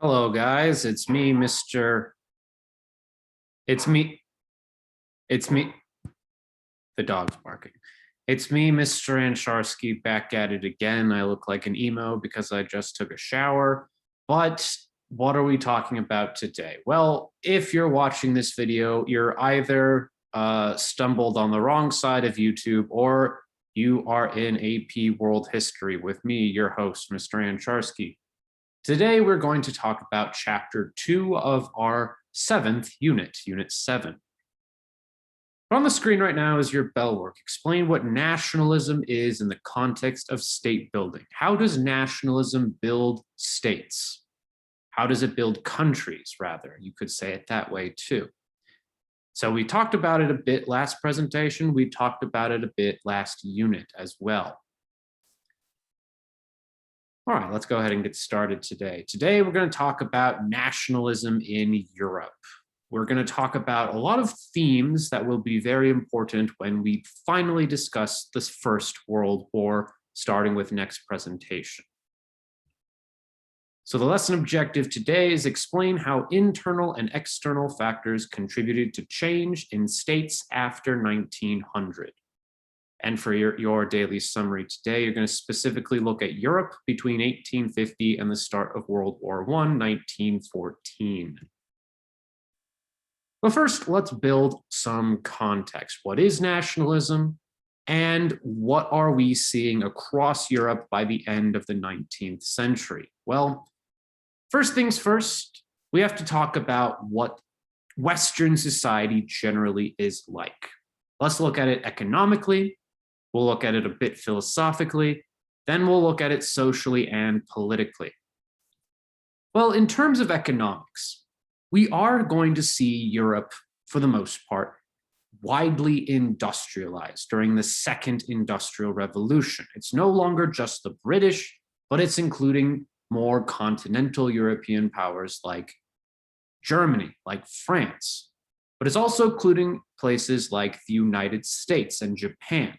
Hello, guys. It's me, Mr. It's me. It's me. The dog's barking. It's me, Mr. Ansharsky, back at it again. I look like an emo because I just took a shower. But what are we talking about today? Well, if you're watching this video, you're either stumbled on the wrong side of YouTube or you are in AP World History with me, your host, Mr. Ansharsky. Today, we're going to talk about Chapter 2 of our 7th unit, Unit 7. On the screen right now is your bell work. Explain what nationalism is in the context of state building. How does nationalism build states? How does it build countries, rather? You could say it that way, too. So we talked about it a bit last presentation. We talked about it a bit last unit as well. All right, let's go ahead and get started today. Today, we're going to talk about nationalism in Europe. We're going to talk about a lot of themes that will be very important when we finally discuss this First World War, starting with next presentation. So the lesson objective today is explain how internal and external factors contributed to change in states after 1900. And for your daily summary today, you're going to specifically look at Europe between 1850 and the start of World War I, 1914. But first, let's build some context. What is nationalism? And what are we seeing across Europe by the end of the 19th century? Well, first things first, we have to talk about what Western society generally is like. Let's look at it economically. We'll look at it a bit philosophically, then we'll look at it socially and politically. Well, in terms of economics, we are going to see Europe, for the most part, widely industrialized during the Second Industrial Revolution. It's no longer just the British, but it's including more continental European powers like Germany, like France, but it's also including places like the United States and Japan.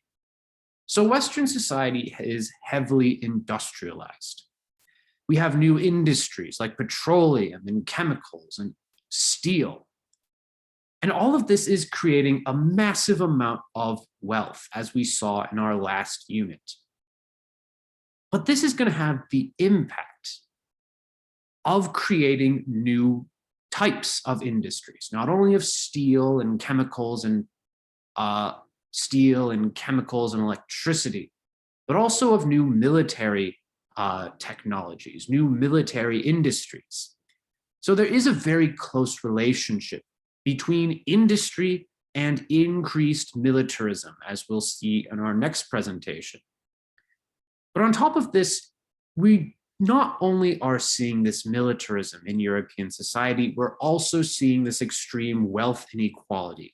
So Western society is heavily industrialized. We have new industries like petroleum and chemicals and steel. And all of this is creating a massive amount of wealth, as we saw in our last unit. But this is going to have the impact of creating new types of industries, not only of steel and chemicals and electricity, but also of new military technologies, new military industries. So there is a very close relationship between industry and increased militarism, as we'll see in our next presentation. But on top of this, we not only are seeing this militarism in European society, we're also seeing this extreme wealth inequality.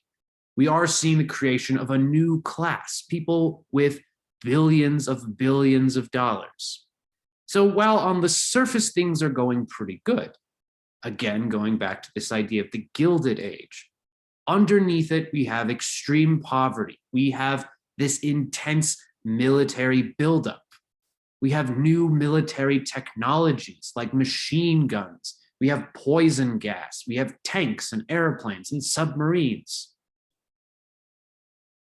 We are seeing the creation of a new class, people with billions of dollars. So while on the surface things are going pretty good, again, going back to this idea of the Gilded Age, underneath it, we have extreme poverty. We have this intense military buildup. We have new military technologies like machine guns. We have poison gas. We have tanks and airplanes and submarines.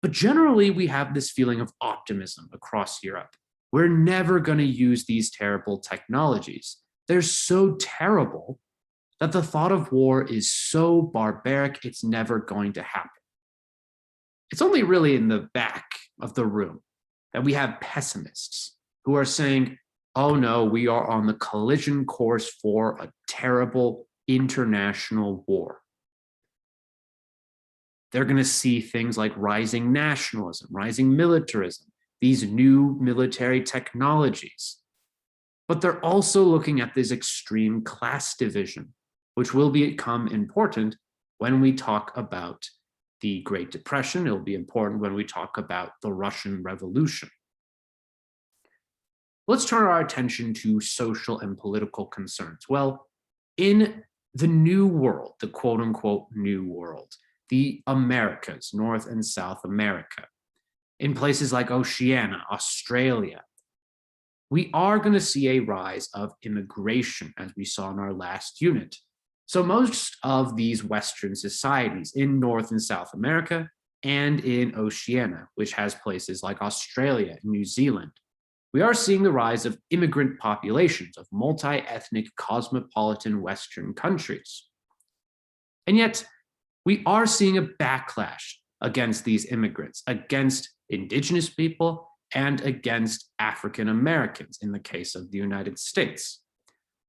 But generally, we have this feeling of optimism across Europe. We're never going to use these terrible technologies. They're so terrible that the thought of war is so barbaric, it's never going to happen. It's only really in the back of the room that we have pessimists who are saying, oh no, we are on the collision course for a terrible international war. They're going to see things like rising nationalism, rising militarism, these new military technologies. But they're also looking at this extreme class division, which will become important when we talk about the Great Depression. It'll be important when we talk about the Russian Revolution. Let's turn our attention to social and political concerns. Well, in the New World, the quote-unquote New World, the Americas, North and South America, in places like Oceania, Australia, we are going to see a rise of immigration, as we saw in our last unit. So most of these Western societies in North and South America and in Oceania, which has places like Australia and New Zealand, we are seeing the rise of immigrant populations of multi-ethnic cosmopolitan Western countries. And yet, we are seeing a backlash against these immigrants, against indigenous people, and against African Americans in the case of the United States.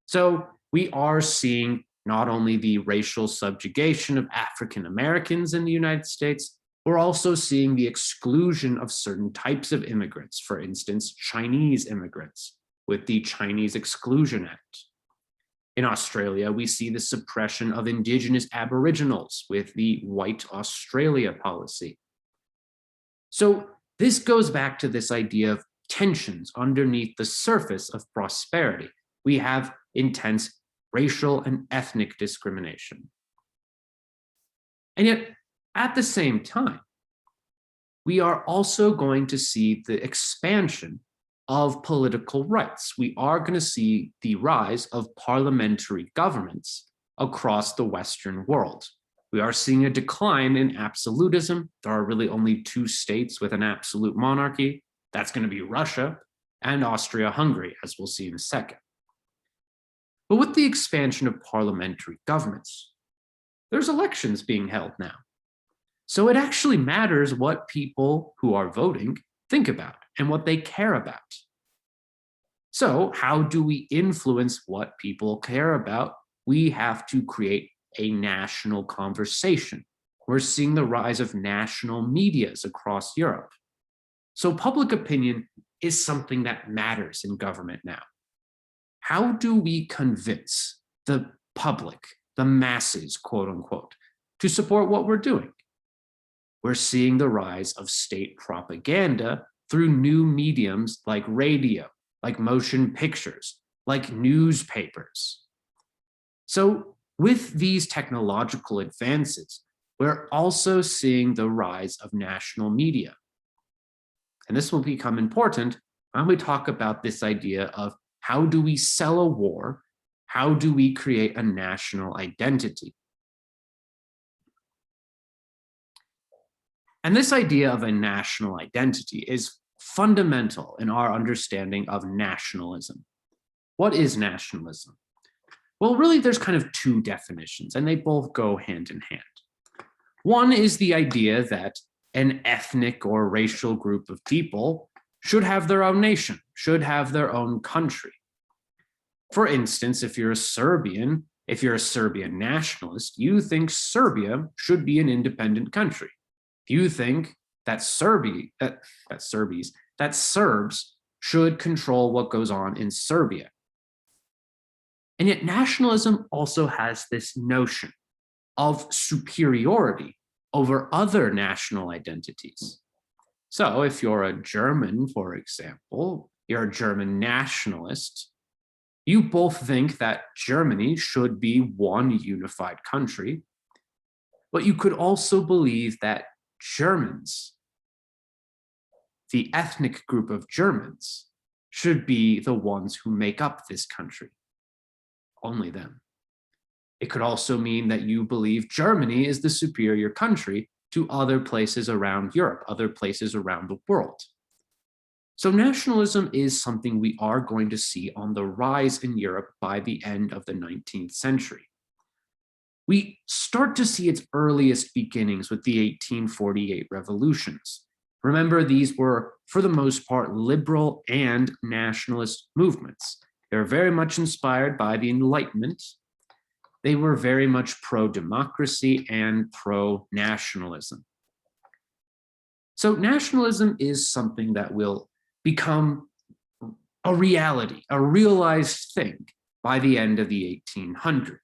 So we are seeing not only the racial subjugation of African Americans in the United States, we're also seeing the exclusion of certain types of immigrants, for instance, Chinese immigrants, with the Chinese Exclusion Act. In Australia, we see the suppression of Indigenous Aboriginals with the White Australia policy. So this goes back to this idea of tensions underneath the surface of prosperity. We have intense racial and ethnic discrimination. And yet, at the same time, we are also going to see the expansion of political rights. We are going to see the rise of parliamentary governments across the Western world. We are seeing a decline in absolutism. There are really only two states with an absolute monarchy. That's going to be Russia and Austria-Hungary, as we'll see in a second. But with the expansion of parliamentary governments, there's elections being held now. So it actually matters what people who are voting think about and what they care about. So how do we influence what people care about? We have to create a national conversation. We're seeing the rise of national medias across Europe. So public opinion is something that matters in government now. How do we convince the public, the masses, quote unquote, to support what we're doing? We're seeing the rise of state propaganda through new mediums like radio, like motion pictures, like newspapers. So with these technological advances, we're also seeing the rise of national media. And this will become important when we talk about this idea of how do we sell a war? How do we create a national identity? And this idea of a national identity is fundamental in our understanding of nationalism. What is nationalism? Well, really, there's kind of two definitions, and they both go hand in hand. One is the idea that an ethnic or racial group of people should have their own nation, should have their own country. For instance, if you're a Serbian nationalist, you think Serbia should be an independent country. You think that Serbs should control what goes on in Serbia. And yet nationalism also has this notion of superiority over other national identities. So if you're a German, for example, you're a German nationalist, you both think that Germany should be one unified country, but you could also believe that Germans, the ethnic group of Germans, should be the ones who make up this country. Only them. It could also mean that you believe Germany is the superior country to other places around Europe, other places around the world. So nationalism is something we are going to see on the rise in Europe by the end of the 19th century. We start to see its earliest beginnings with the 1848 revolutions. Remember, these were, for the most part, liberal and nationalist movements. They were very much inspired by the Enlightenment. They were very much pro-democracy and pro-nationalism. So nationalism is something that will become a reality, a realized thing by the end of the 1800s.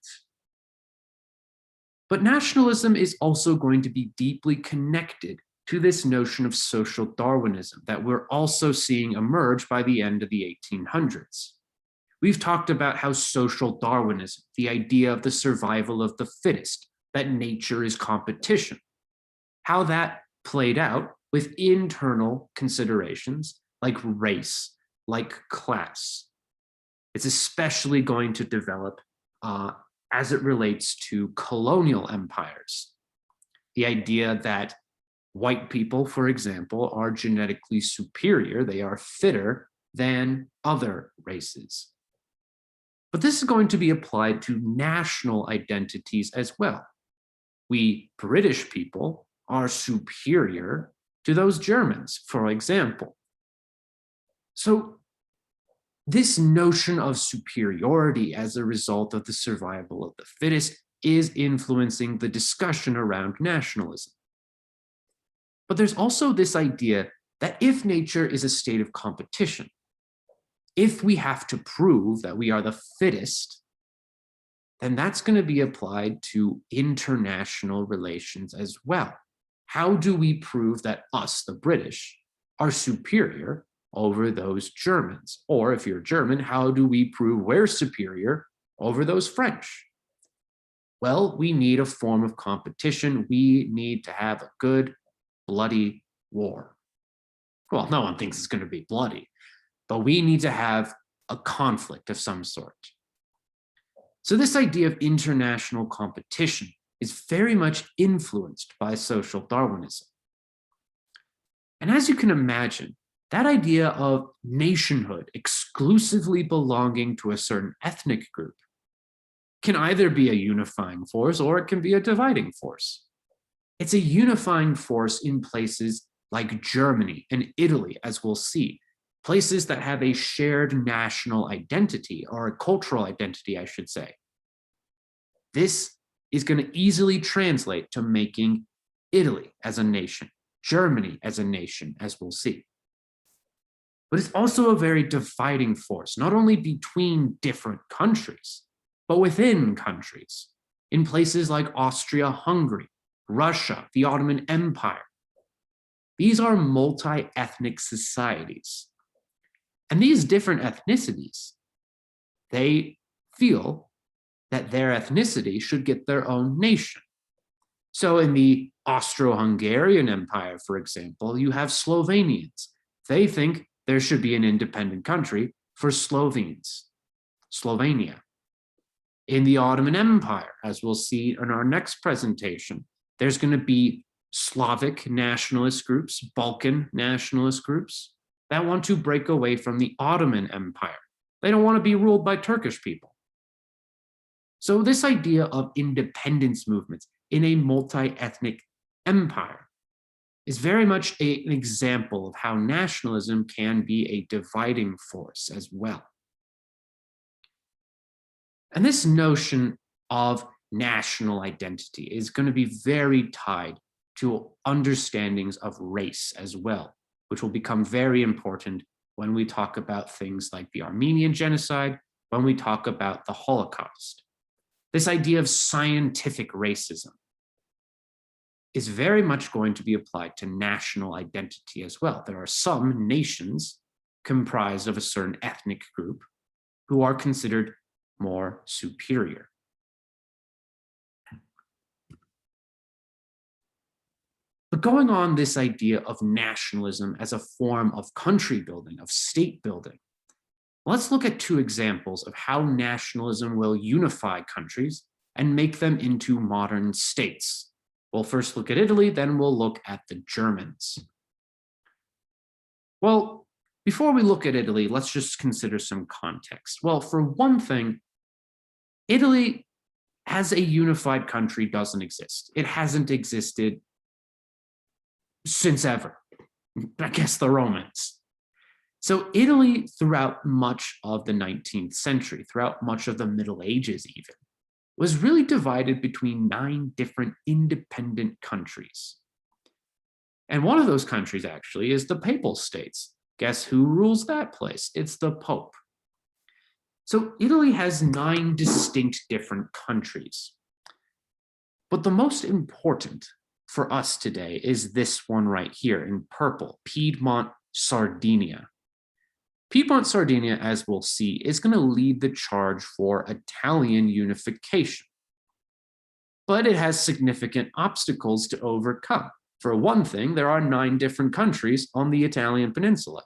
But nationalism is also going to be deeply connected to this notion of social Darwinism that we're also seeing emerge by the end of the 1800s. We've talked about how social Darwinism, the idea of the survival of the fittest, that nature is competition, how that played out with internal considerations like race, like class. It's especially going to develop as it relates to colonial empires. The idea that white people, for example, are genetically superior, they are fitter than other races. But this is going to be applied to national identities as well. We British people are superior to those Germans, for example. So this notion of superiority as a result of the survival of the fittest is influencing the discussion around nationalism. But there's also this idea that if nature is a state of competition, if we have to prove that we are the fittest, then that's going to be applied to international relations as well. How do we prove that us, the British, are superior over those Germans? Or if you're German, how do we prove we're superior over those French? Well, we need a form of competition. We need to have a good, bloody war. Well, no one thinks it's going to be bloody, but we need to have a conflict of some sort. So this idea of international competition is very much influenced by social Darwinism. And as you can imagine, that idea of nationhood exclusively belonging to a certain ethnic group can either be a unifying force or it can be a dividing force. It's a unifying force in places like Germany and Italy, as we'll see, places that have a shared national identity, or a cultural identity, I should say. This is going to easily translate to making Italy as a nation, Germany as a nation, as we'll see. But it's also a very dividing force, not only between different countries, but within countries, in places like Austria-Hungary, Russia, the Ottoman Empire. These are multi-ethnic societies. And these different ethnicities, they feel that their ethnicity should get their own nation. So in the Austro-Hungarian Empire, for example, you have Slovenians. They think there should be an independent country for Slovenes, Slovenia. In the Ottoman Empire, as we'll see in our next presentation, there's going to be Slavic nationalist groups, Balkan nationalist groups that want to break away from the Ottoman Empire. They don't want to be ruled by Turkish people. So this idea of independence movements in a multi-ethnic empire is very much an example of how nationalism can be a dividing force as well. And this notion of national identity is going to be very tied to understandings of race as well, which will become very important when we talk about things like the Armenian genocide, when we talk about the Holocaust. This idea of scientific racism is very much going to be applied to national identity as well. There are some nations comprised of a certain ethnic group who are considered more superior. But going on this idea of nationalism as a form of country building, of state building, let's look at two examples of how nationalism will unify countries and make them into modern states. We'll first look at Italy, then we'll look at the Germans. Well, before we look at Italy, let's just consider some context. Well, for one thing, Italy as a unified country doesn't exist. It hasn't existed since ever, I guess the Romans. So Italy, throughout much of the 19th century, throughout much of the Middle Ages even, was really divided between 9 different independent countries. And one of those countries actually is the Papal States. Guess who rules that place? It's the Pope. So Italy has 9 distinct different countries. But the most important for us today is this one right here in purple, Piedmont, Sardinia. Piedmont, Sardinia, as we'll see, is going to lead the charge for Italian unification. But it has significant obstacles to overcome. For one thing, there are 9 different countries on the Italian peninsula.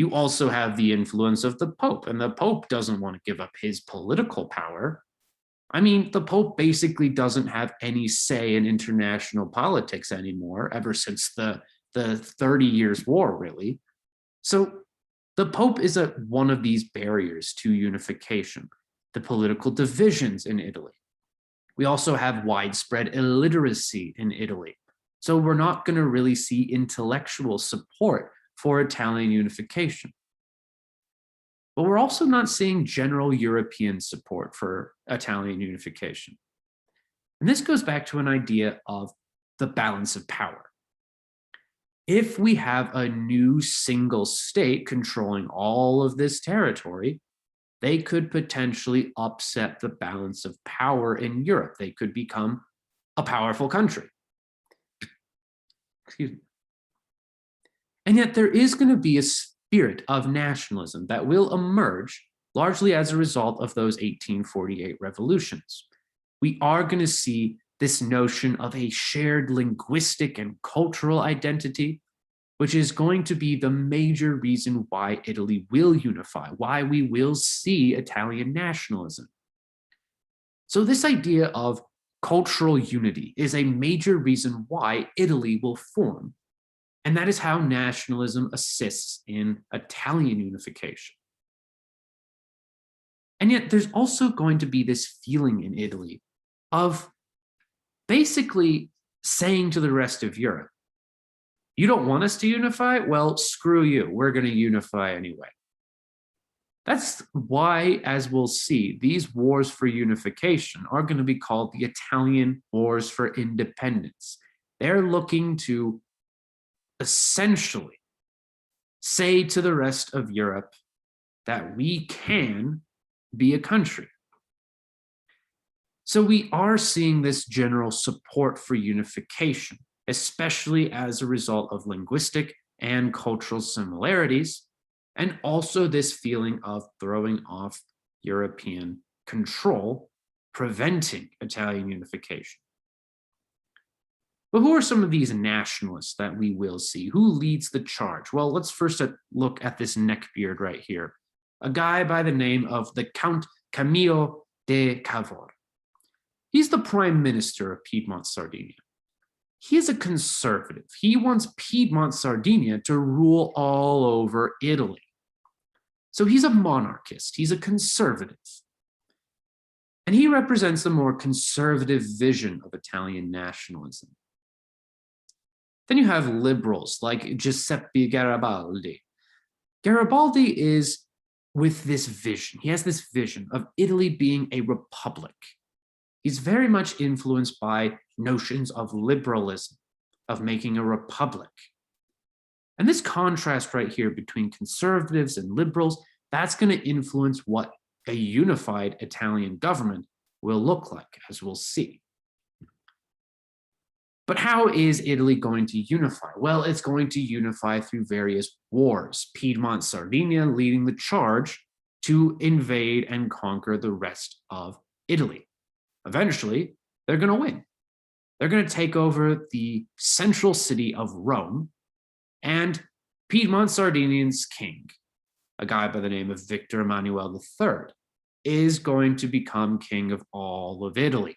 You also have the influence of the Pope, and the Pope doesn't want to give up his political power. I mean, the Pope basically doesn't have any say in international politics anymore, ever since the 30 Years' War, really. So the Pope is one of these barriers to unification, the political divisions in Italy. We also have widespread illiteracy in Italy. So we're not going to really see intellectual support for Italian unification. But we're also not seeing general European support for Italian unification. And this goes back to an idea of the balance of power. If we have a new single state controlling all of this territory, they could potentially upset the balance of power in Europe. They could become a powerful country. Excuse me. And yet there is going to be a spirit of nationalism that will emerge largely as a result of those 1848 revolutions. We are going to see this notion of a shared linguistic and cultural identity, which is going to be the major reason why Italy will unify, why we will see Italian nationalism. So this idea of cultural unity is a major reason why Italy will form. And that is how nationalism assists in Italian unification. And yet there's also going to be this feeling in Italy of basically saying to the rest of Europe, you don't want us to unify? Well, screw you. We're going to unify anyway. That's why, as we'll see, these wars for unification are going to be called the Italian Wars for Independence. They're looking to essentially say to the rest of Europe that we can be a country. So we are seeing this general support for unification, especially as a result of linguistic and cultural similarities, and also this feeling of throwing off European control, preventing Italian unification. But who are some of these nationalists that we will see? Who leads the charge? Well, let's first look at this neckbeard right here, a guy by the name of the Count Camillo de Cavour. He's the prime minister of Piedmont, Sardinia. He is a conservative. He wants Piedmont, Sardinia to rule all over Italy. So he's a monarchist. He's a conservative. And he represents a more conservative vision of Italian nationalism. Then you have liberals like Giuseppe Garibaldi. Garibaldi is with this vision. He has this vision of Italy being a republic. He's very much influenced by notions of liberalism, of making a republic. And this contrast right here between conservatives and liberals, that's going to influence what a unified Italian government will look like, as we'll see. But how is Italy going to unify? Well, it's going to unify through various wars, Piedmont, Sardinia leading the charge to invade and conquer the rest of Italy. Eventually, they're going to win. They're going to take over the central city of Rome, and Piedmont Sardinian's king, a guy by the name of Victor Emmanuel III, is going to become king of all of Italy.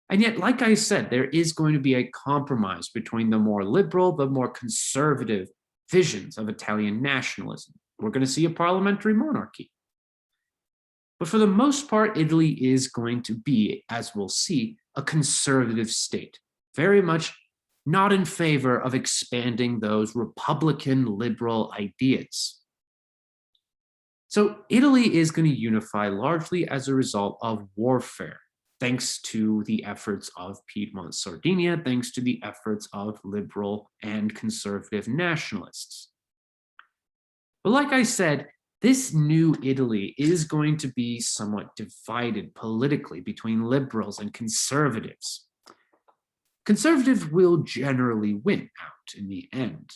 And yet, like I said, there is going to be a compromise between the more liberal, the more conservative visions of Italian nationalism. We're going to see a parliamentary monarchy. But for the most part, Italy is going to be, as we'll see, a conservative state, very much not in favor of expanding those Republican liberal ideas. So Italy is going to unify largely as a result of warfare, thanks to the efforts of Piedmont Sardinia, thanks to the efforts of liberal and conservative nationalists. But like I said, this new Italy is going to be somewhat divided politically between liberals and conservatives. Conservatives will generally win out in the end.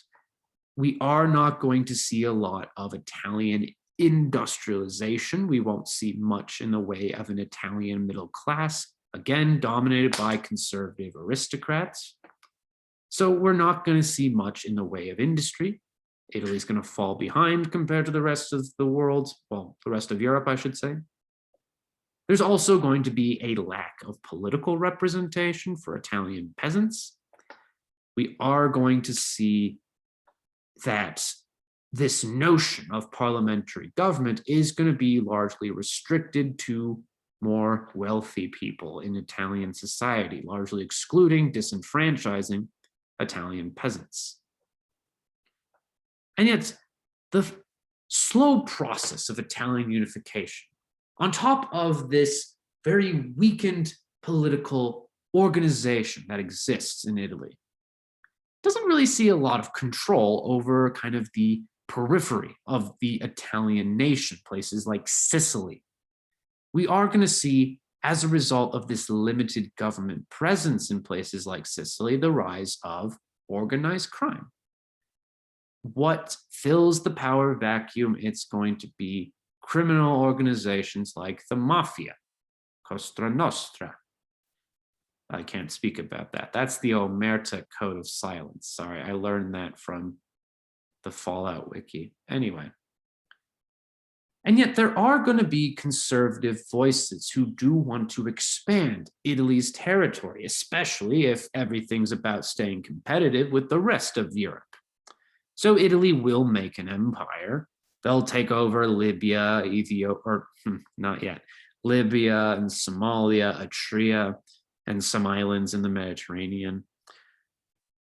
We are not going to see a lot of Italian industrialization. We won't see much in the way of an Italian middle class, again, dominated by conservative aristocrats. So we're not going to see much in the way of industry. Italy's going to fall behind compared to the rest of the world, well, the rest of Europe, I should say. There's also going to be a lack of political representation for Italian peasants. We are going to see that this notion of parliamentary government is going to be largely restricted to more wealthy people in Italian society, largely excluding, disenfranchising Italian peasants. And yet, the slow process of Italian unification, on top of this very weakened political organization that exists in Italy, doesn't really see a lot of control over kind of the periphery of the Italian nation, places like Sicily. We are going to see, as a result of this limited government presence in places like Sicily, the rise of organized crime. What fills the power vacuum? It's going to be criminal organizations like the Mafia, Cosa Nostra. I can't speak about that. That's the Omerta Code of Silence. Sorry, I learned that from the Fallout Wiki. Anyway. And yet there are going to be conservative voices who do want to expand Italy's territory, especially if everything's about staying competitive with the rest of Europe. So Italy will make an empire. They'll take over Libya, Ethiopia, or not yet, Libya and Somalia, Eritrea, and some islands in the Mediterranean.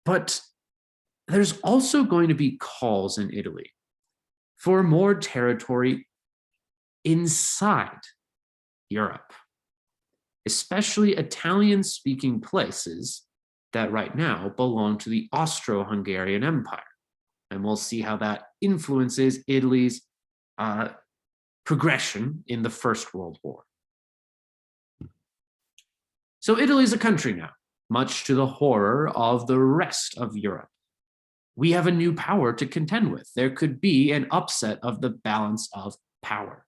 But there's also going to be calls in Italy for more territory inside Europe, especially Italian-speaking places that right now belong to the Austro-Hungarian Empire. And we'll see how that influences Italy's progression in the First World War. So Italy's a country now, much to the horror of the rest of Europe. We have a new power to contend with. There could be an upset of the balance of power.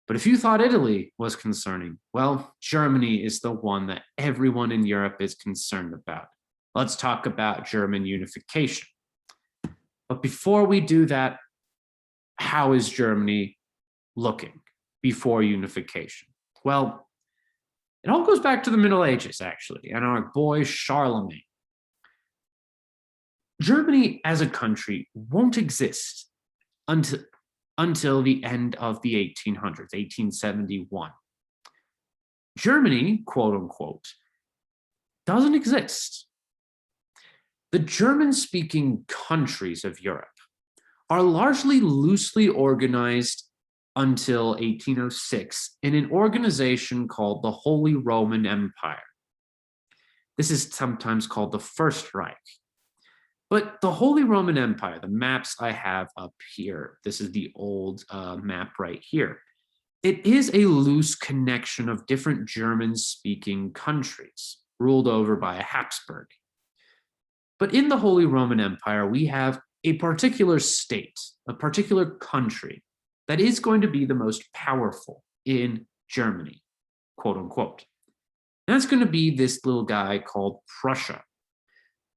But if you thought Italy was concerning, well, Germany is the one that everyone in Europe is concerned about. Let's talk about German unification. But before we do that, how is Germany looking before unification? Well, it all goes back to the Middle Ages, actually, and our boy Charlemagne. Germany as a country won't exist until the end of the 1800s, 1871. Germany, quote unquote, doesn't exist. The German-speaking countries of Europe are largely loosely organized until 1806 in an organization called the Holy Roman Empire. This is sometimes called the First Reich. But the Holy Roman Empire, the maps I have up here, this is the old map right here. It is a loose connection of different German-speaking countries ruled over by a Habsburg. But in the Holy Roman Empire, we have a particular state, a particular country that is going to be the most powerful in Germany, quote unquote. And that's going to be this little guy called Prussia.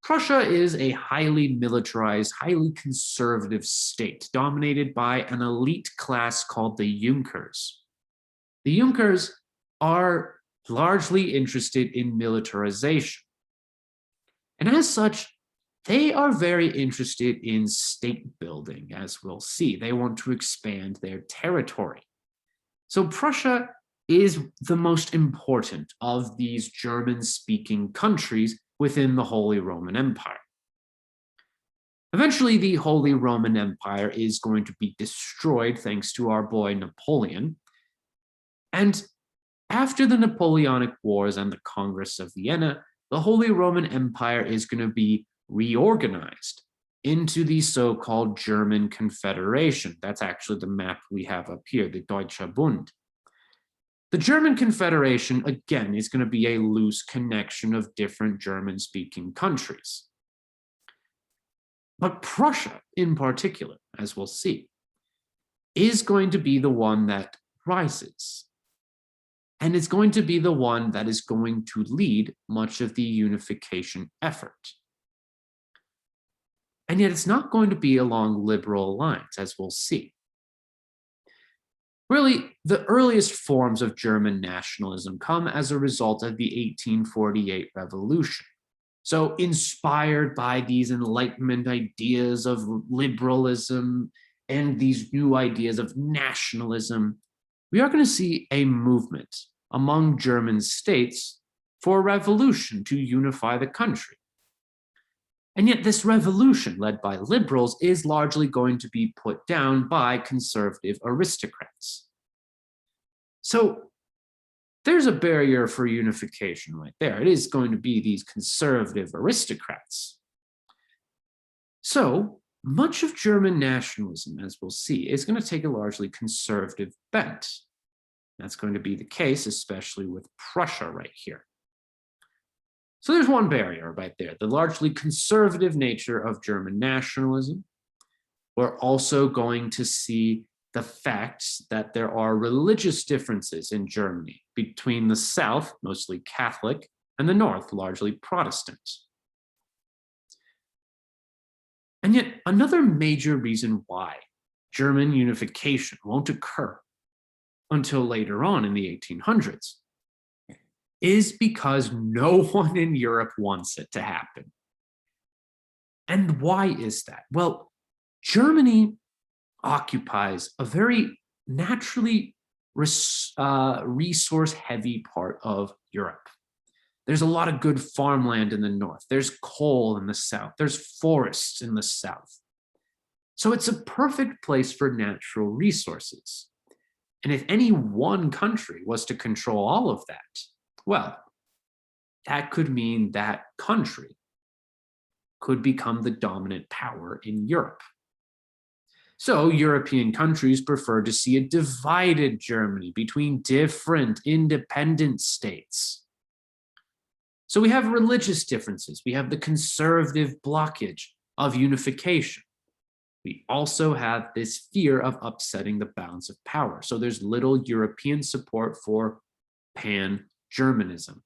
Prussia is a highly militarized, highly conservative state dominated by an elite class called the Junkers. The Junkers are largely interested in militarization. And as such, they are very interested in state building, as we'll see. They want to expand their territory. So Prussia is the most important of these German-speaking countries within the Holy Roman Empire. Eventually, the Holy Roman Empire is going to be destroyed thanks to our boy Napoleon. And after the Napoleonic Wars and the Congress of Vienna, the Holy Roman Empire is going to be reorganized into the so-called German Confederation. That's actually the map we have up here, the Deutscher Bund. The German Confederation, again, is going to be a loose connection of different German-speaking countries. But Prussia, in particular, as we'll see, is going to be the one that rises. And it's going to be the one that is going to lead much of the unification effort. And yet it's not going to be along liberal lines, as we'll see. Really, the earliest forms of German nationalism come as a result of the 1848 revolution. So inspired by these Enlightenment ideas of liberalism and these new ideas of nationalism, we are going to see a movement among German states for a revolution to unify the country. And yet this revolution led by liberals is largely going to be put down by conservative aristocrats. So there's a barrier for unification right there. It is going to be these conservative aristocrats. So much of German nationalism, as we'll see, is going to take a largely conservative bent. That's going to be the case, especially with Prussia right here. So there's one barrier right there, the largely conservative nature of German nationalism. We're also going to see the fact that there are religious differences in Germany between the South, mostly Catholic, and the North, largely Protestant. And yet another major reason why German unification won't occur until later on in the 1800s is because no one in Europe wants it to happen. And why is that? Well, Germany occupies a very naturally resource-heavy part of Europe. There's a lot of good farmland in the north. There's coal in the south. There's forests in the south. So it's a perfect place for natural resources. And if any one country was to control all of that, well, that could mean that country could become the dominant power in Europe. So European countries prefer to see a divided Germany between different independent states. So we have religious differences. We have the conservative blockage of unification. We also have this fear of upsetting the balance of power. So there's little European support for pan-Germanism.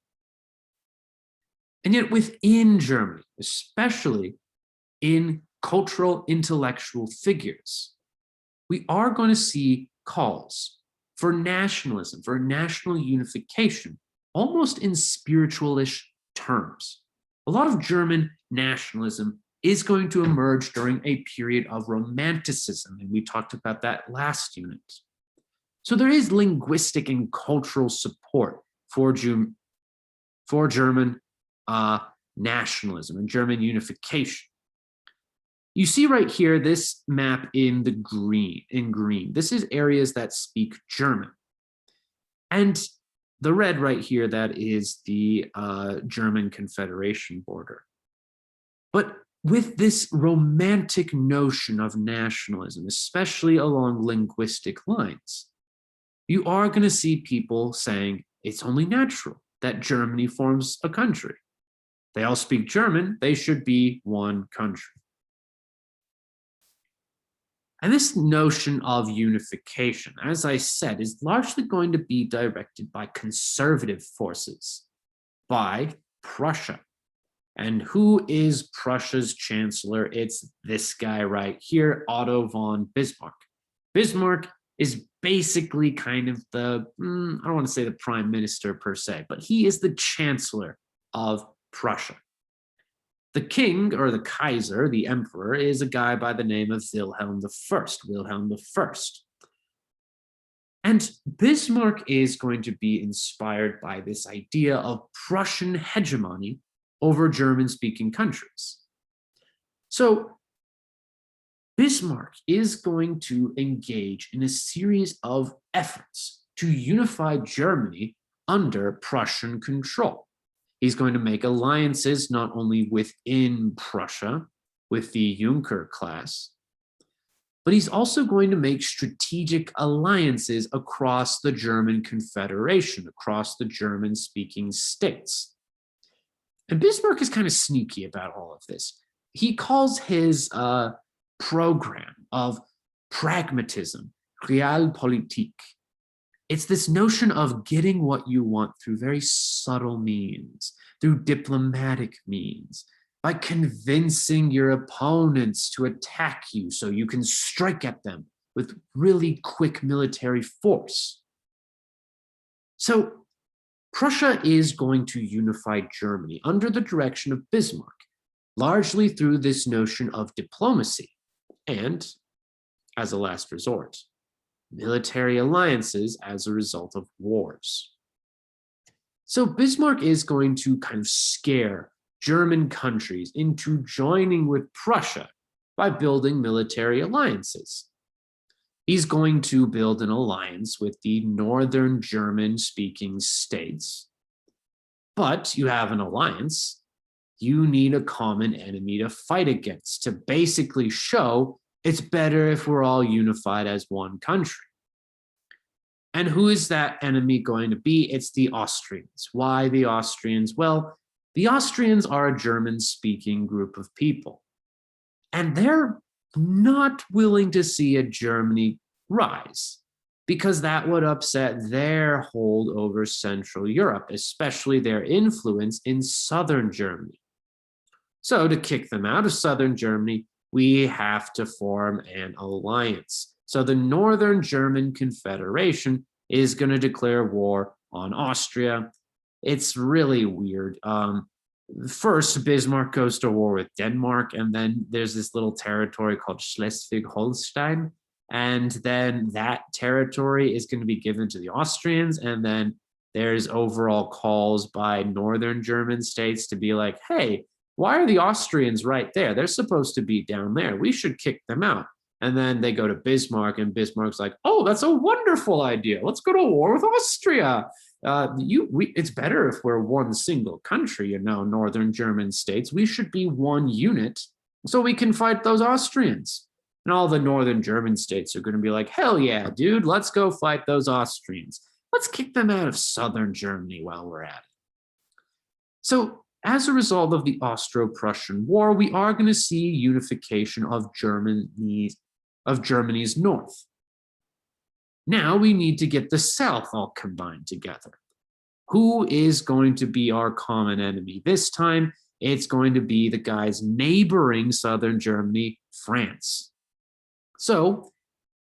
And yet within Germany, especially in cultural intellectual figures, we are going to see calls for nationalism, for national unification, almost in spiritualish terms. A lot of German nationalism is going to emerge during a period of romanticism, and we talked about that last unit. So there is linguistic and cultural support for German nationalism and German unification. You see right here this map in the green. This is areas that speak German. And the red right here, that is the German Confederation border. But with this romantic notion of nationalism, especially along linguistic lines, you are going to see people saying it's only natural that Germany forms a country. They all speak German, they should be one country. And this notion of unification, as I said, is largely going to be directed by conservative forces, by Prussia. And who is Prussia's chancellor? It's this guy right here, Otto von Bismarck. Bismarck is basically kind of the, I don't want to say the prime minister per se, but he is the chancellor of Prussia. The king, or the Kaiser, the emperor, is a guy by the name of Wilhelm I. And Bismarck is going to be inspired by this idea of Prussian hegemony over German-speaking countries. So Bismarck is going to engage in a series of efforts to unify Germany under Prussian control. He's going to make alliances not only within Prussia with the Junker class, but he's also going to make strategic alliances across the German Confederation, across the German-speaking states. And Bismarck is kind of sneaky about all of this. He calls his program of pragmatism, Realpolitik. It's this notion of getting what you want through very subtle means, through diplomatic means, by convincing your opponents to attack you so you can strike at them with really quick military force. So Prussia is going to unify Germany under the direction of Bismarck, largely through this notion of diplomacy and, as a last resort, military alliances as a result of wars. So Bismarck is going to kind of scare German countries into joining with Prussia by building military alliances. He's going to build an alliance with the northern German-speaking states. But you have an alliance, you need a common enemy to fight against, to basically show it's better if we're all unified as one country. And who is that enemy going to be? It's the Austrians. Why the Austrians? Well, the Austrians are a German-speaking group of people, and they're not willing to see a Germany rise because that would upset their hold over Central Europe, especially their influence in Southern Germany. So to kick them out of Southern Germany, we have to form an alliance. So the Northern German Confederation is going to declare war on Austria. It's really weird. First, Bismarck goes to war with Denmark, and then there's this little territory called Schleswig-Holstein, and then that territory is going to be given to the Austrians, and then there's overall calls by Northern German states to be like, hey, why are the Austrians right there? They're supposed to be down there. We should kick them out. And then they go to Bismarck, and Bismarck's like, oh, that's a wonderful idea. Let's go to war with Austria. It's better if we're one single country, Northern German states. We should be one unit so we can fight those Austrians. And all the Northern German states are going to be like, hell yeah, dude, let's go fight those Austrians. Let's kick them out of Southern Germany while we're at it. So as a result of the Austro-Prussian War, we are going to see unification of Germany's north. Now we need to get the South all combined together. Who is going to be our common enemy? This time, it's going to be the guys neighboring Southern Germany, France. So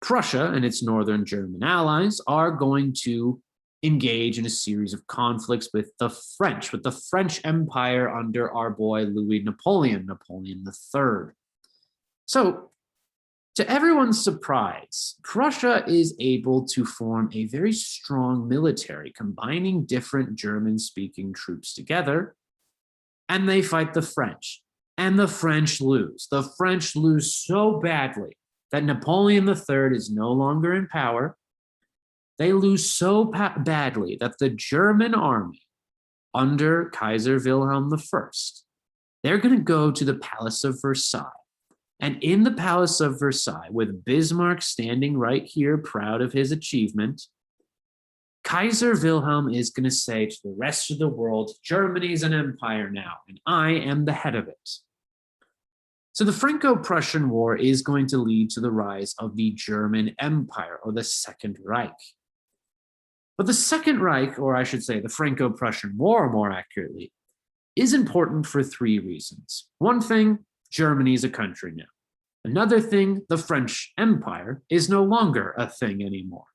Prussia and its Northern German allies are going to engage in a series of conflicts with the French Empire under our boy Louis Napoleon III. So, to everyone's surprise, Prussia is able to form a very strong military, combining different German-speaking troops together, and they fight the French, and the French lose. The French lose so badly that Napoleon III is no longer in power. They lose so badly that the German army under Kaiser Wilhelm I, they're going to go to the Palace of Versailles. And in the Palace of Versailles, with Bismarck standing right here, proud of his achievement, Kaiser Wilhelm is going to say to the rest of the world, Germany's an empire now, and I am the head of it. So the Franco-Prussian War is going to lead to the rise of the German Empire, or the Second Reich. But the Second Reich, or I should say the Franco-Prussian War more accurately, is important for three reasons. One thing, Germany is a country now. Another thing, the French Empire is no longer a thing anymore.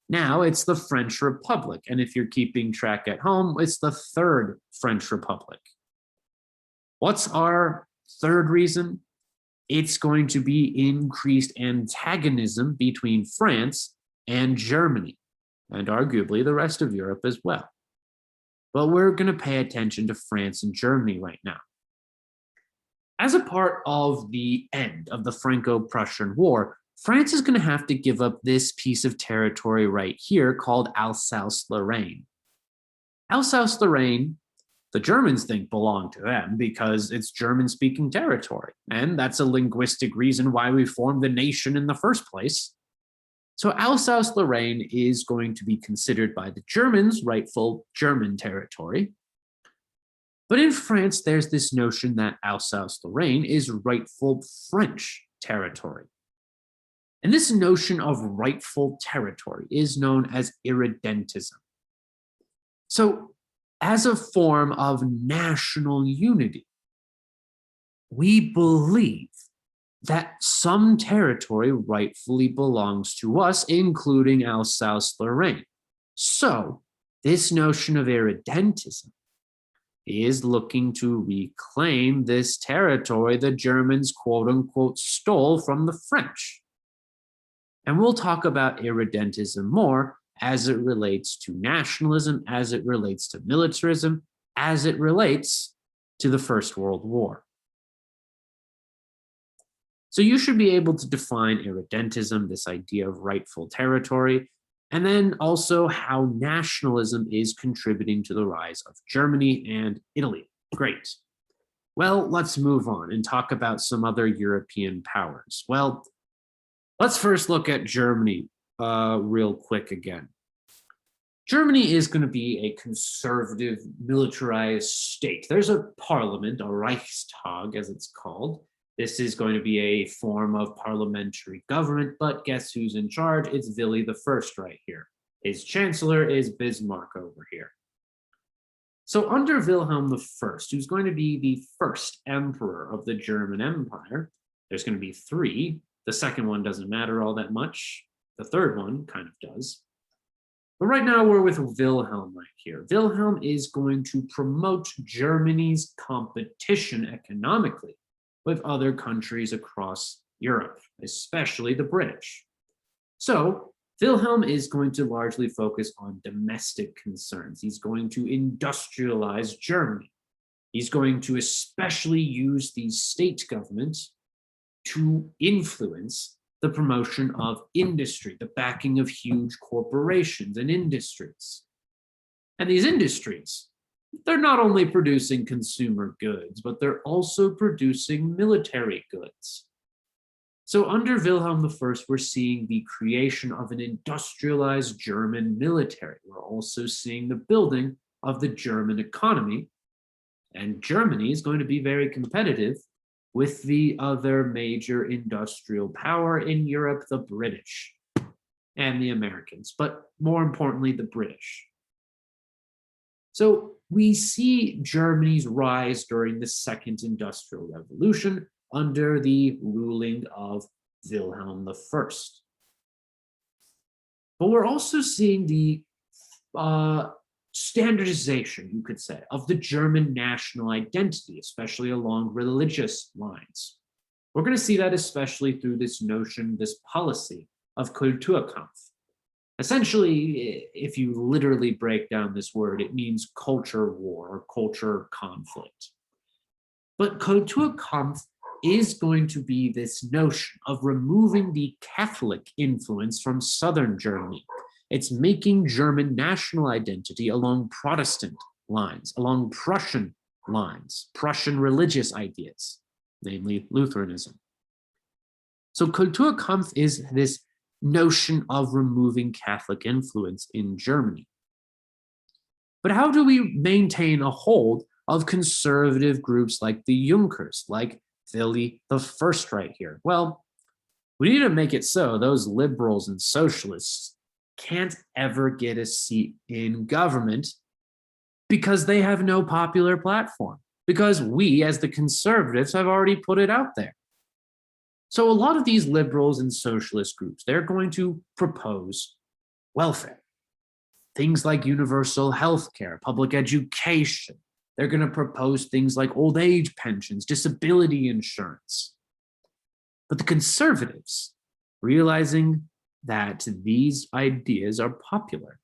Now it's the French Republic, and if you're keeping track at home, it's the Third French Republic. What's our third reason? It's going to be increased antagonism between France and Germany, and arguably the rest of Europe as well. But we're going to pay attention to France and Germany right now. As a part of the end of the Franco-Prussian War, France is going to have to give up this piece of territory right here called Alsace-Lorraine. Alsace-Lorraine, the Germans think belonged to them because it's German-speaking territory, and that's a linguistic reason why we formed the nation in the first place. So Alsace-Lorraine is going to be considered by the Germans rightful German territory. But in France, there's this notion that Alsace-Lorraine is rightful French territory. And this notion of rightful territory is known as irredentism. So as a form of national unity, we believe that some territory rightfully belongs to us, including Alsace-Lorraine. So this notion of irredentism is looking to reclaim this territory the Germans quote unquote stole from the French. And we'll talk about irredentism more as it relates to nationalism, as it relates to militarism, as it relates to the First World War. So you should be able to define irredentism, this idea of rightful territory, and then also how nationalism is contributing to the rise of Germany and Italy. Great. Well, let's move on and talk about some other European powers. Well, let's first look at Germany real quick again. Germany is going to be a conservative, militarized state. There's a parliament, a Reichstag as it's called. This is going to be a form of parliamentary government, but guess who's in charge? It's Willy I right here. His chancellor is Bismarck over here. So under Wilhelm I, who's going to be the first emperor of the German Empire, there's going to be three. The second one doesn't matter all that much. The third one kind of does. But right now we're with Wilhelm right here. Wilhelm is going to promote Germany's competition economically with other countries across Europe, especially the British. So Wilhelm is going to largely focus on domestic concerns. He's going to industrialize Germany. He's going to especially use the state government to influence the promotion of industry, the backing of huge corporations and industries. And these industries, they're not only producing consumer goods, but they're also producing military goods. So under Wilhelm I, we're seeing the creation of an industrialized German military. We're also seeing the building of the German economy. And Germany is going to be very competitive with the other major industrial power in Europe, the British and the Americans, but more importantly, the British. So we see Germany's rise during the Second Industrial Revolution under the ruling of Wilhelm I. But we're also seeing the standardization, you could say, of the German national identity, especially along religious lines. We're going to see that especially through this notion, this policy of Kulturkampf. Essentially, if you literally break down this word, it means culture war or culture conflict. But Kulturkampf is going to be this notion of removing the Catholic influence from southern Germany. It's making German national identity along Protestant lines, along Prussian lines, Prussian religious ideas, namely Lutheranism. So Kulturkampf is this notion of removing Catholic influence in Germany. But how do we maintain a hold of conservative groups like the Junkers, like Willy I right here? Well, we need to make it so those liberals and socialists can't ever get a seat in government because they have no popular platform, because we as the conservatives have already put it out there. So a lot of these liberals and socialist groups, they're going to propose welfare, things like universal health care, public education. They're going to propose things like old age pensions, disability insurance. But the conservatives, realizing that these ideas are popular,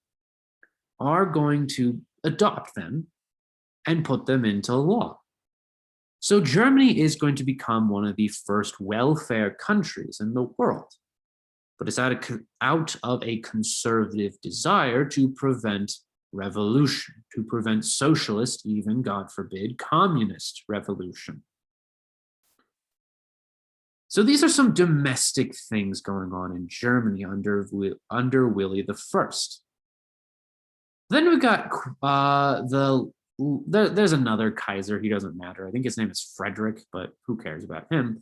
are going to adopt them and put them into law. So Germany is going to become one of the first welfare countries in the world, but it's out of a conservative desire to prevent revolution, to prevent socialist, even, God forbid, communist revolution. So these are some domestic things going on in Germany under Willy I. Then we got there's another Kaiser. He doesn't matter. I think his name is Frederick, but who cares about him?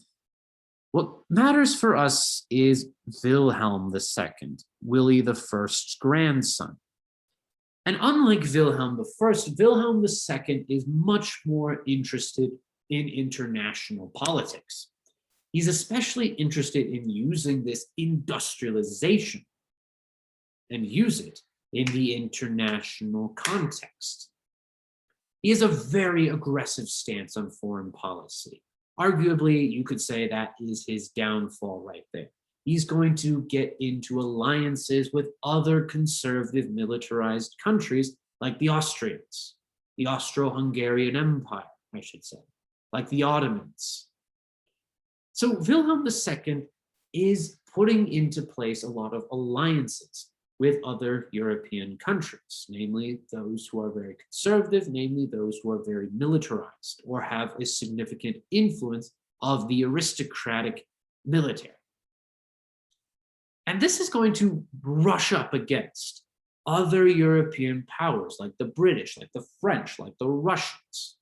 What matters for us is Wilhelm II, Willy I's grandson. And unlike Wilhelm I, Wilhelm II is much more interested in international politics. He's especially interested in using this industrialization and use it in the international context. He has a very aggressive stance on foreign policy. Arguably, you could say that is his downfall right there. He's going to get into alliances with other conservative militarized countries like the Austrians, the Austro-Hungarian Empire, I should say, like the Ottomans. So Wilhelm II is putting into place a lot of alliances with other European countries, namely those who are very conservative, namely those who are very militarized or have a significant influence of the aristocratic military. And this is going to rush up against other European powers like the British, like the French, like the Russians.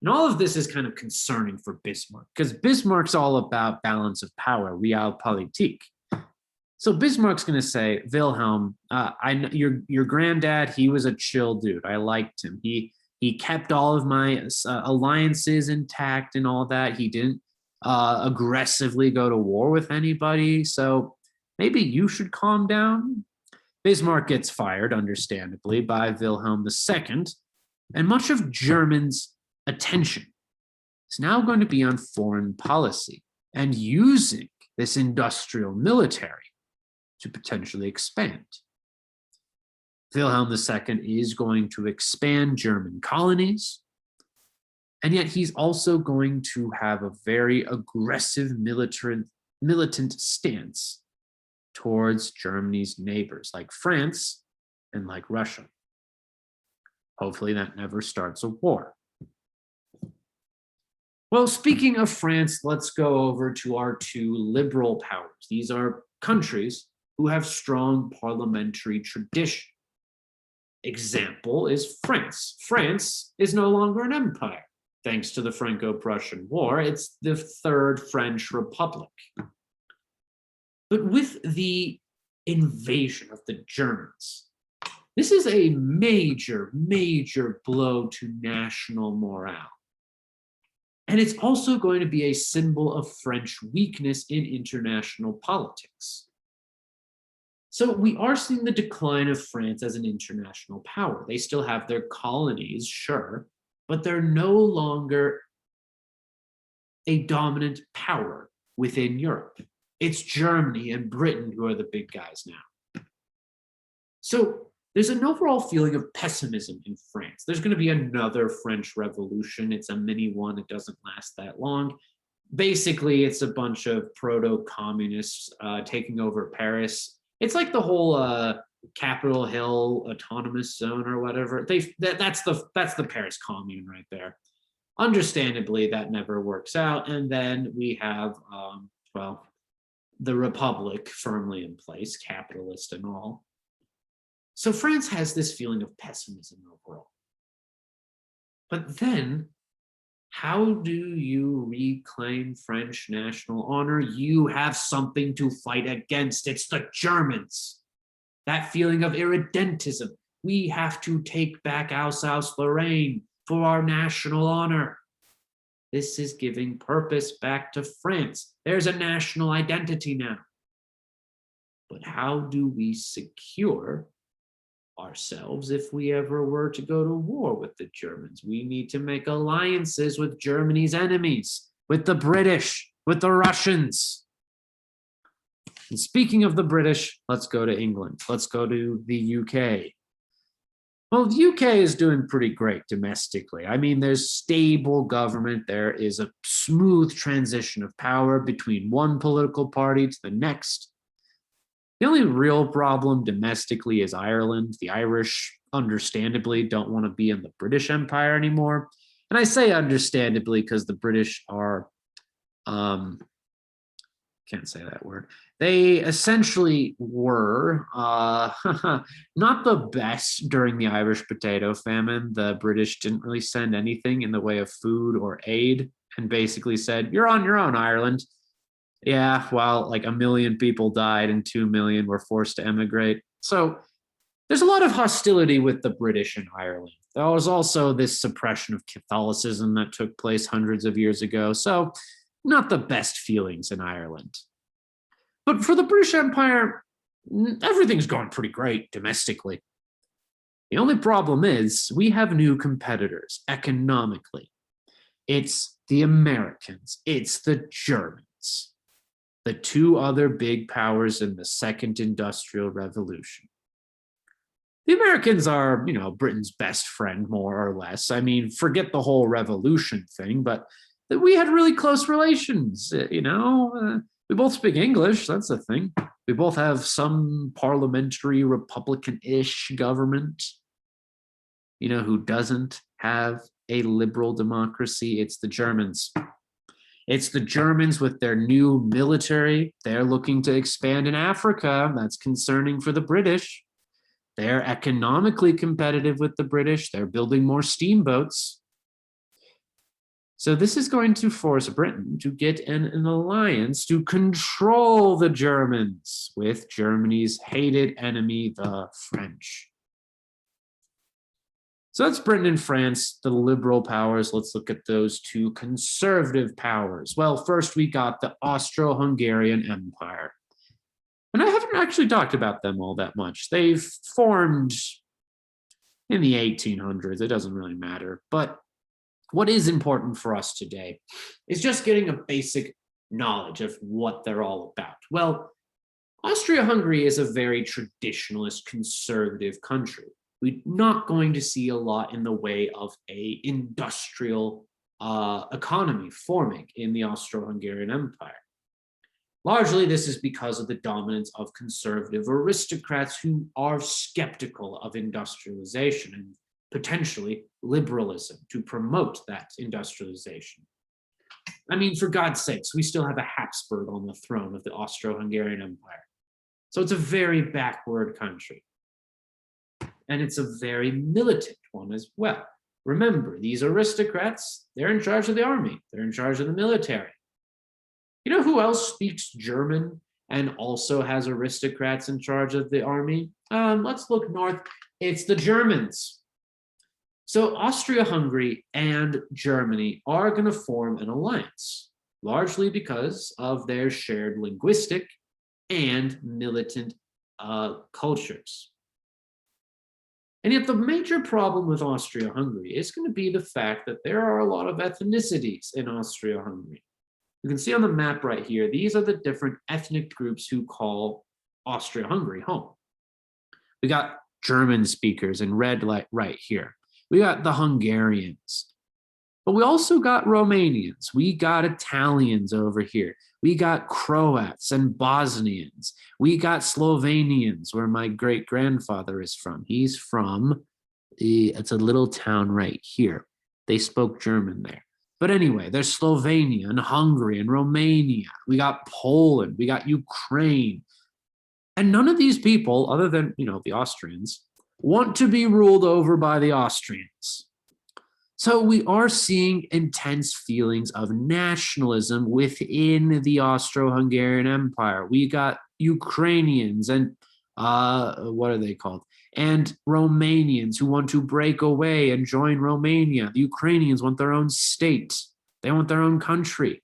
And all of this is kind of concerning for Bismarck, because Bismarck's all about balance of power, realpolitik. So Bismarck's going to say, Wilhelm, I know your granddad, he was a chill dude. I liked him. He kept all of my alliances intact and all that. He didn't aggressively go to war with anybody. So maybe you should calm down. Bismarck gets fired, understandably, by Wilhelm II, and much of Germany's attention is now going to be on foreign policy and using this industrial military to potentially expand. Wilhelm II is going to expand German colonies, and yet he's also going to have a very aggressive militant stance towards Germany's neighbors like France and like Russia. Hopefully that never starts a war. Well, speaking of France, let's go over to our two liberal powers. These are countries who have strong parliamentary tradition. Example is France. France is no longer an empire. Thanks to the Franco-Prussian War, it's the Third French Republic. But with the invasion of the Germans, this is a major, major blow to national morale. And it's also going to be a symbol of French weakness in international politics. So we are seeing the decline of France as an international power. They still have their colonies, sure, but they're no longer a dominant power within Europe. It's Germany and Britain who are the big guys now. So there's an overall feeling of pessimism in France. There's going to be another French Revolution. It's a mini one. It doesn't last that long. Basically, it's a bunch of proto-communists taking over Paris. It's like the whole Capitol Hill autonomous zone or whatever. That's the Paris Commune right there. Understandably, that never works out. And then we have, the Republic firmly in place, capitalist and all. So France has this feeling of pessimism overall. But then, how do you reclaim French national honor? You have something to fight against. It's the Germans. That feeling of irredentism. We have to take back Alsace-Lorraine for our national honor. This is giving purpose back to France. There's a national identity now. But how do we secure ourselves if we ever were to go to war with the Germans? We need to make alliances with Germany's enemies, with the British, with the Russians. And speaking of the British, let's go to England. Let's go to the UK. Well, the UK is doing pretty great domestically. I mean, there's stable government. There is a smooth transition of power between one political party to the next. The only real problem domestically is Ireland. The Irish, understandably, don't want to be in the British Empire anymore. And I say understandably because the British are, can't say that word. They essentially were not the best during the Irish potato famine. The British didn't really send anything in the way of food or aid and basically said, you're on your own, Ireland. Yeah, well, like 1 million people died and 2 million were forced to emigrate. So There's a lot of hostility with the British in Ireland. There was also this suppression of Catholicism that took place hundreds of years ago, so not the best feelings in Ireland. But for the British Empire, everything's going pretty great domestically. The only problem is we have new competitors economically. It's the Americans, it's the Germans, the two other big powers in the Second Industrial Revolution. The Americans are, Britain's best friend, more or less. I mean, forget the whole revolution thing, but we had really close relations, we both speak English, that's the thing. We both have some parliamentary Republican-ish government. Who doesn't have a liberal democracy? It's the Germans. It's the Germans with their new military. They're looking to expand in Africa. That's concerning for the British. They're economically competitive with the British. They're building more steamboats. So this is going to force Britain to get an alliance to control the Germans with Germany's hated enemy, the French. So that's Britain and France, the liberal powers. Let's look at those two conservative powers. Well, first we got the Austro-Hungarian Empire. And I haven't actually talked about them all that much. They've formed in the 1800s. It doesn't really matter. But what is important for us today is just getting a basic knowledge of what they're all about. Well, Austria-Hungary is a very traditionalist, conservative country. We're not going to see a lot in the way of an industrial economy forming in the Austro-Hungarian Empire. Largely, this is because of the dominance of conservative aristocrats who are skeptical of industrialization and potentially liberalism to promote that industrialization. I mean, for God's sakes, we still have a Habsburg on the throne of the Austro-Hungarian Empire. So it's a very backward country. And it's a very militant one as well. Remember, these aristocrats, they're in charge of the army. They're in charge of the military. You know who else speaks German and also has aristocrats in charge of the army? Let's look north. It's the Germans. So Austria-Hungary and Germany are going to form an alliance, largely because of their shared linguistic and militant cultures. And yet the major problem with Austria-Hungary is going to be the fact that there are a lot of ethnicities in Austria-Hungary. You can see on the map right here, these are the different ethnic groups who call Austria-Hungary home. We got German speakers in red light right here. We got the Hungarians, but we also got Romanians. We got Italians over here. We got Croats and Bosnians. We got Slovenians, where my great-grandfather is from. He's from, it's a little town right here. They spoke German there. But anyway, there's Slovenia and Hungary and Romania. We got Poland, we got Ukraine. And none of these people, other than, the Austrians, want to be ruled over by the Austrians. So we are seeing intense feelings of nationalism within the Austro-Hungarian Empire. We got Ukrainians and, what are they called? And Romanians who want to break away and join Romania. The Ukrainians want their own state. They want their own country.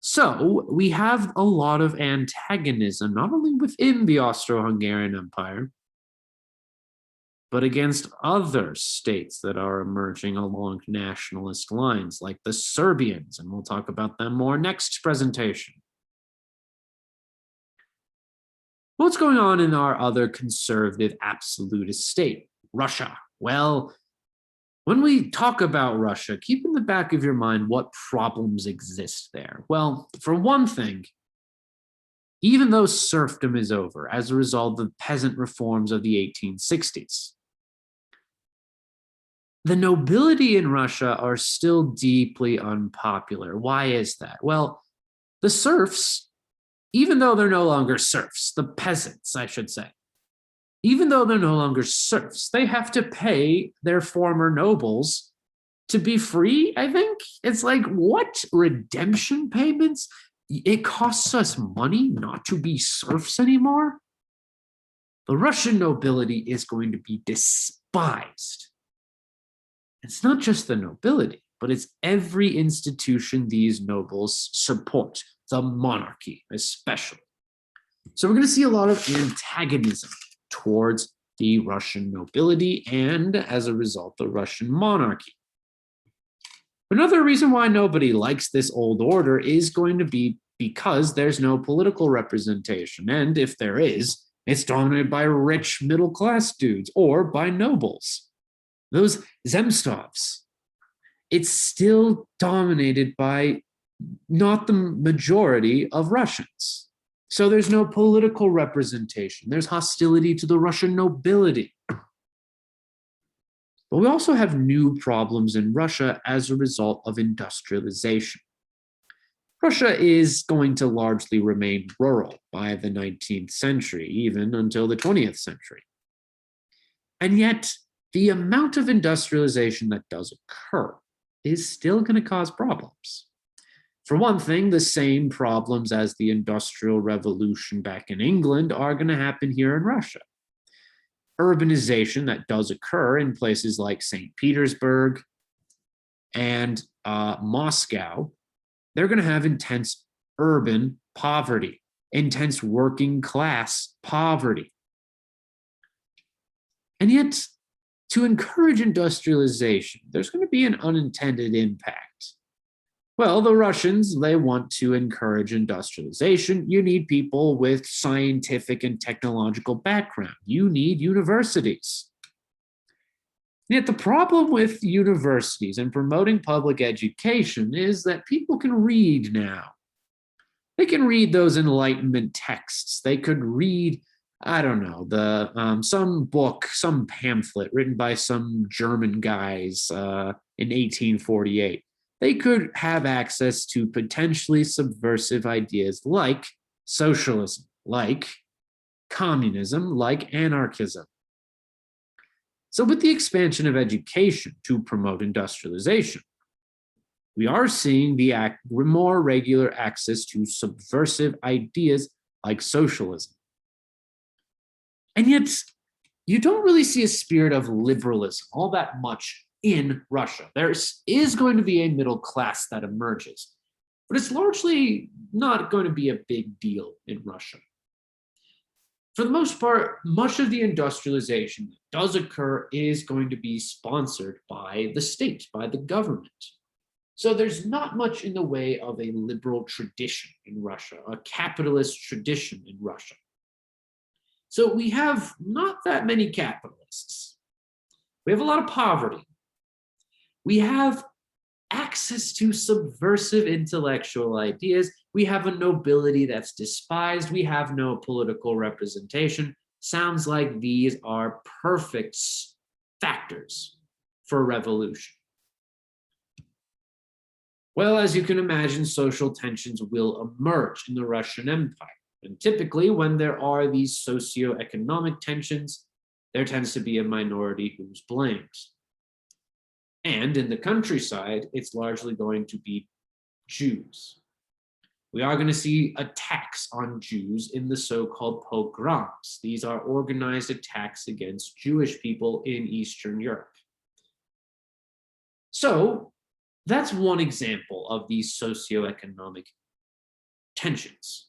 So we have a lot of antagonism, not only within the Austro-Hungarian Empire, but against other states that are emerging along nationalist lines, like the Serbians, and we'll talk about them more next presentation. What's going on in our other conservative absolutist state, Russia? Well, when we talk about Russia, keep in the back of your mind what problems exist there. Well, for one thing, even though serfdom is over as a result of the peasant reforms of the 1860s, the nobility in Russia are still deeply unpopular. Why is that? Well, the serfs, even though they're no longer serfs, the peasants, I should say, even though they're no longer serfs, they have to pay their former nobles to be free, I think. It's like, what? Redemption payments? It costs us money not to be serfs anymore? the Russian nobility is going to be despised. It's not just the nobility, but it's every institution these nobles support, the monarchy especially. So we're going to see a lot of antagonism towards the Russian nobility and, as a result, the Russian monarchy. Another reason why nobody likes this old order is going to be because there's no political representation. And if there is, it's dominated by rich middle-class dudes or by nobles. Those zemstvos. It's still dominated by not the majority of Russians. So there's no political representation. There's hostility to the Russian nobility. But we also have new problems in Russia as a result of industrialization. Russia is going to largely remain rural by the 19th century, even until the 20th century. And yet, the amount of industrialization that does occur is still going to cause problems. For one thing, the same problems as the Industrial Revolution back in England are going to happen here in Russia. Urbanization that does occur in places like St. Petersburg and Moscow, they're going to have intense urban poverty, intense working class poverty. And yet, to encourage industrialization, there's going to be an unintended impact. Well, the Russians, they want to encourage industrialization. You need people with scientific and technological background. You need universities. Yet the problem with universities and promoting public education is that people can read now. They can read those Enlightenment texts. They could read, I don't know, some book, some pamphlet written by some German guys in 1848. They could have access to potentially subversive ideas like socialism, like communism, like anarchism. So with the expansion of education to promote industrialization, we are seeing the more regular access to subversive ideas like socialism. And yet, you don't really see a spirit of liberalism all that much in Russia. There is going to be a middle class that emerges, but it's largely not going to be a big deal in Russia. For the most part, much of the industrialization that does occur is going to be sponsored by the state, by the government. So there's not much in the way of a liberal tradition in Russia, a capitalist tradition in Russia. So we have not that many capitalists. We have a lot of poverty. We have access to subversive intellectual ideas. We have a nobility that's despised. We have no political representation. Sounds like these are perfect factors for revolution. Well, as you can imagine, social tensions will emerge in the Russian Empire. And typically, when there are these socioeconomic tensions, there tends to be a minority who's blamed. And in the countryside, it's largely going to be Jews. We are going to see attacks on Jews in the so-called pogroms. These are organized attacks against Jewish people in Eastern Europe. So that's one example of these socioeconomic tensions.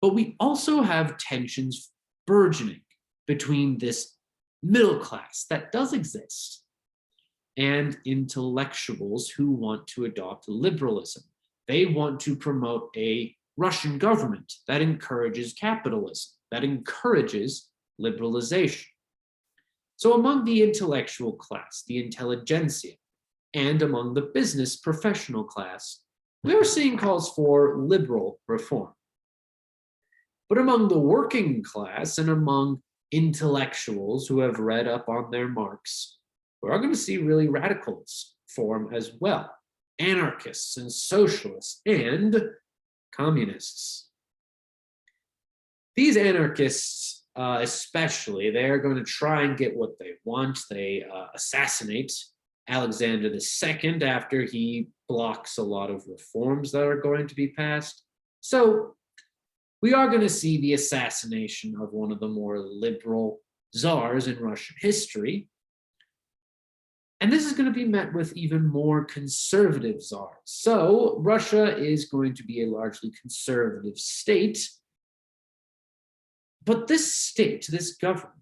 But we also have tensions burgeoning between this middle class that does exist and intellectuals who want to adopt liberalism. They want to promote a Russian government that encourages capitalism, that encourages liberalization. So among the intellectual class, the intelligentsia, and among the business professional class, we are seeing calls for liberal reform. But among the working class and among intellectuals who have read up on their Marx, we are going to see really radicals form as well. Anarchists and socialists and communists. These anarchists, especially, they're going to try and get what they want. They assassinate Alexander II after he blocks a lot of reforms that are going to be passed. So we are going to see the assassination of one of the more liberal czars in Russian history. And this is going to be met with even more conservative czars. So Russia is going to be a largely conservative state. But this state, this government,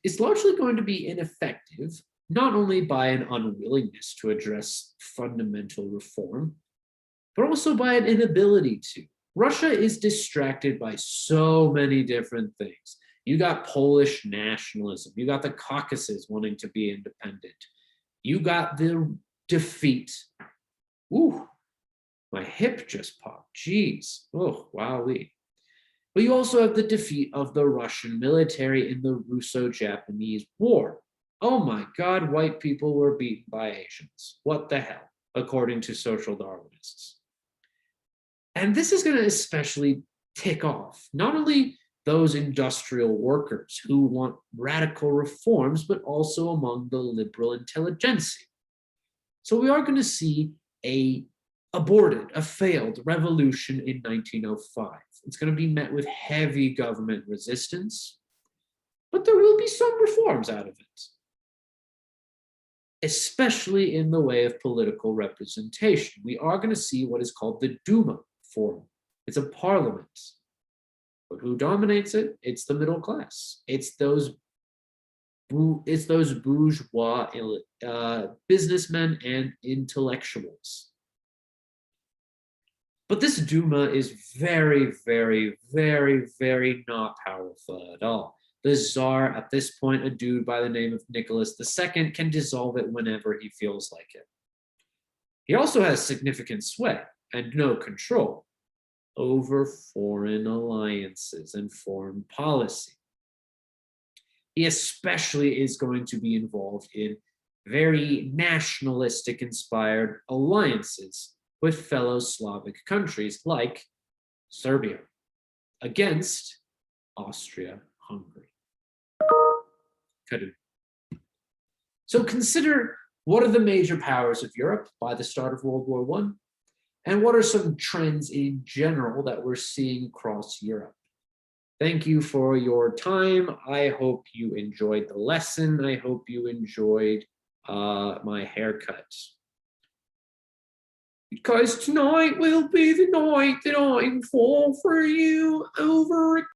is largely going to be ineffective, not only by an unwillingness to address fundamental reform, but also by an inability to. Russia is distracted by so many different things. You got Polish nationalism. You got the Caucasus wanting to be independent. You got the defeat. Ooh, my hip just popped. Jeez. Oh, wowee. But you also have the defeat of the Russian military in the Russo-Japanese War. Oh my God, white people were beaten by Asians. What the hell, according to social Darwinists. And this is going to especially tick off not only those industrial workers who want radical reforms, but also among the liberal intelligentsia. So we are going to see a failed revolution in 1905. It's going to be met with heavy government resistance, but there will be some reforms out of it, especially in the way of political representation. We are going to see what is called the Duma form. It's a parliament. But who dominates it? It's the middle class. It's those bourgeois businessmen and intellectuals. But this Duma is very, very, very, very not powerful at all. The Tsar, at this point, a dude by the name of Nicholas II, can dissolve it whenever he feels like it. He also has significant sway and no control over foreign alliances and foreign policy. He especially is going to be involved in very nationalistic inspired alliances with fellow Slavic countries like Serbia against Austria-Hungary. So consider, what are the major powers of Europe by the start of World War I? And what are some trends in general that we're seeing across Europe? Thank you for your time. I hope you enjoyed the lesson. I hope you enjoyed my haircut. Because tonight will be the night that I'm fall for you over